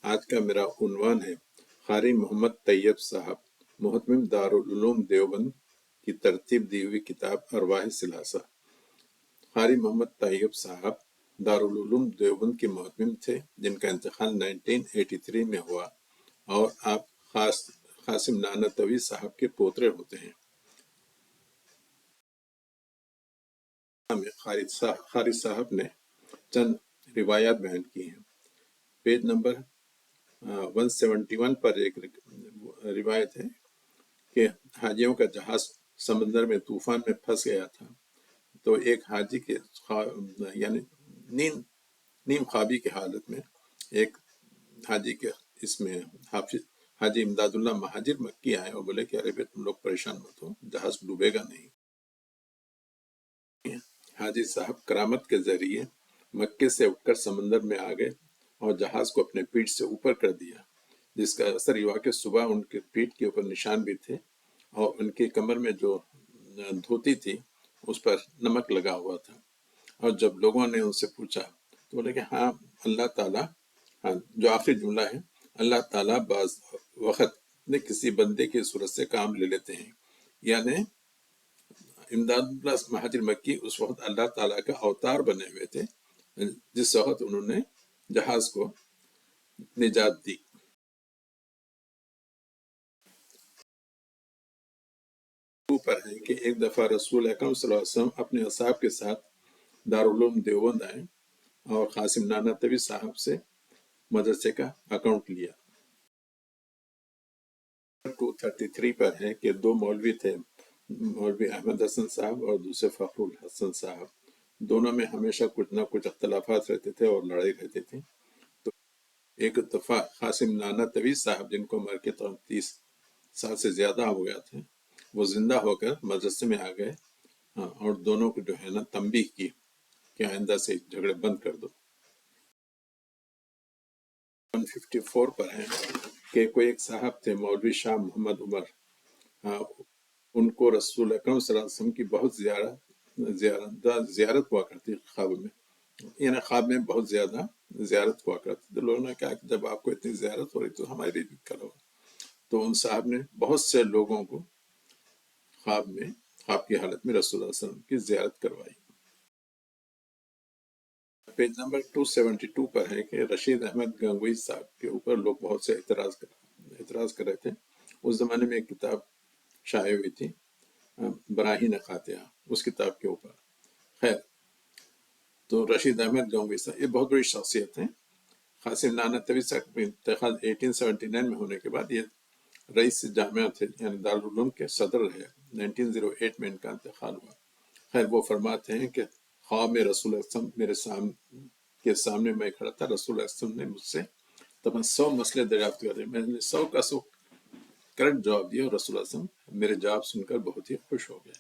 آج کا میرا عنوان ہے قاری محمد طیب صاحب محتمم دارالعلوم دیوبند کی ترتیب دی ہوئی کتاب ارواح ثلاثہ۔ قاری محمد طیب صاحب دارالعلوم دیوبند کے محتمم تھے جن کا انتقال 1983 میں ہوا، اور آپ قاسم نانوتوی صاحب کے پوترے ہوتے ہیں۔ قاری صاحب نے چند روایات بیان کی ہیں۔ پیج نمبر 171 پر ایک روایت ہے کہ حاجیوں کا جہاز سمندر میں طوفان میں پھنس گیا تھا، تو ایک حاجی کے یعنی نیم خوابی کی حالت میں ایک حاجی کے اس میں حاجی امداد اللہ مہاجر مکی آئے اور بولے کہ ارے بھائی تم لوگ پریشان مت ہو، جہاز ڈوبے گا نہیں۔ حاجی صاحب کرامت کے ذریعے مکے سے اٹھ کر سمندر میں آ گئے اور جہاز کو اپنے پیٹھ سے اوپر کر دیا، جس کا اثر یہ ہوا کہ صبح ان کے پیٹھ کے اوپر نشان بھی تھے اور ان کی کمر میں جو دھوتی تھی اس پر نمک لگا ہوا تھا۔ اور جب لوگوں نے ان سے پوچھا تو بولے کہ ہاں اللہ تعالیٰ، جو آخری جملہ ہے، اللہ تعالیٰ بعض وقت نے کسی بندے کی صورت سے کام لے لیتے ہیں، یعنی امداد اللہ مہاجر مکی اس وقت اللہ تعالیٰ کا اوتار بنے ہوئے تھے جس وقت انہوں نے جہاز کو نجات دی۔ اوپر ہے کہ ایک دفعہ رسول اکرم صلی اللہ علیہ وسلم اپنے اصحاب کے ساتھ دارالعلوم دیوبند آئے اور قاسم نانوتوی صاحب سے مدرسے کا اکاؤنٹ لیا۔ 233 پر ہے کہ دو مولوی تھے، مولوی احمد حسن صاحب اور دوسرے فخر الحسن صاحب، دونوں میں ہمیشہ کچھ نہ کچھ اختلافات رہتے تھے اور لڑائی رہتی تھی۔ تو ایک دفعہ قاسم نانوتوی صاحب جن کو مر کے 30 سال سے زیادہ ہو گیا تھے، وہ زندہ ہو کر مدرسے میں آ گئے اور دونوں کو جو ہے نا تنبیہ کی کہ آئندہ سے جھگڑے بند کر دو۔ 154 پر ہے کہ کوئی ایک صاحب تھے مولوی شاہ محمد عمر، ان کو رسول اکرم صلی اللہ علیہ وسلم کی بہت زیارت ہوا کرتی خواب میں، یعنی خواب میں بہت زیادہ زیارت ہوا کرتی۔ تو لوگوں نے کہا کہ جب آپ کو اتنی زیارت ہو رہی تو ہمارے لیے بھی کرو۔ تو ان صاحب نے بہت سے لوگوں کو خواب کی حالت میں رسول اللہ علیہ وسلم کی زیارت کروائی۔ پیج نمبر 272 پر ہے کہ رشید احمد گنگوئی صاحب کے اوپر لوگ بہت سے اعتراض کر رہے تھے۔ اس زمانے میں ایک کتاب شائع ہوئی تھی براہین قاطعہ، اس کتاب کے اوپر۔ خیر، تو رشید احمد گنگوئی صاحب یہ بہت بڑی شخصیت ہیں۔ قاسم نانوتوی صاحب کا انتقال 1879 میں ہونے کے بعد یہ رئیس جامعہ تھے، یعنی دارالعلوم کے صدر رہے۔ 1908 میں ان کا انتقال ہوا۔ خیر، وہ فرماتے ہیں کہ خواب میں رسول اللہ علیہ وسلم میرے سامنے میں کھڑا تھا، رسول اللہ علیہ وسلم نے مجھ سے تمام 100 مسئلے دریافت کر رہے، میں نے 100 کا 100 کریکٹ جواب دیا، اور رسول اللہ علیہ وسلم میرے جواب سن کر بہت ہی خوش ہو گئے۔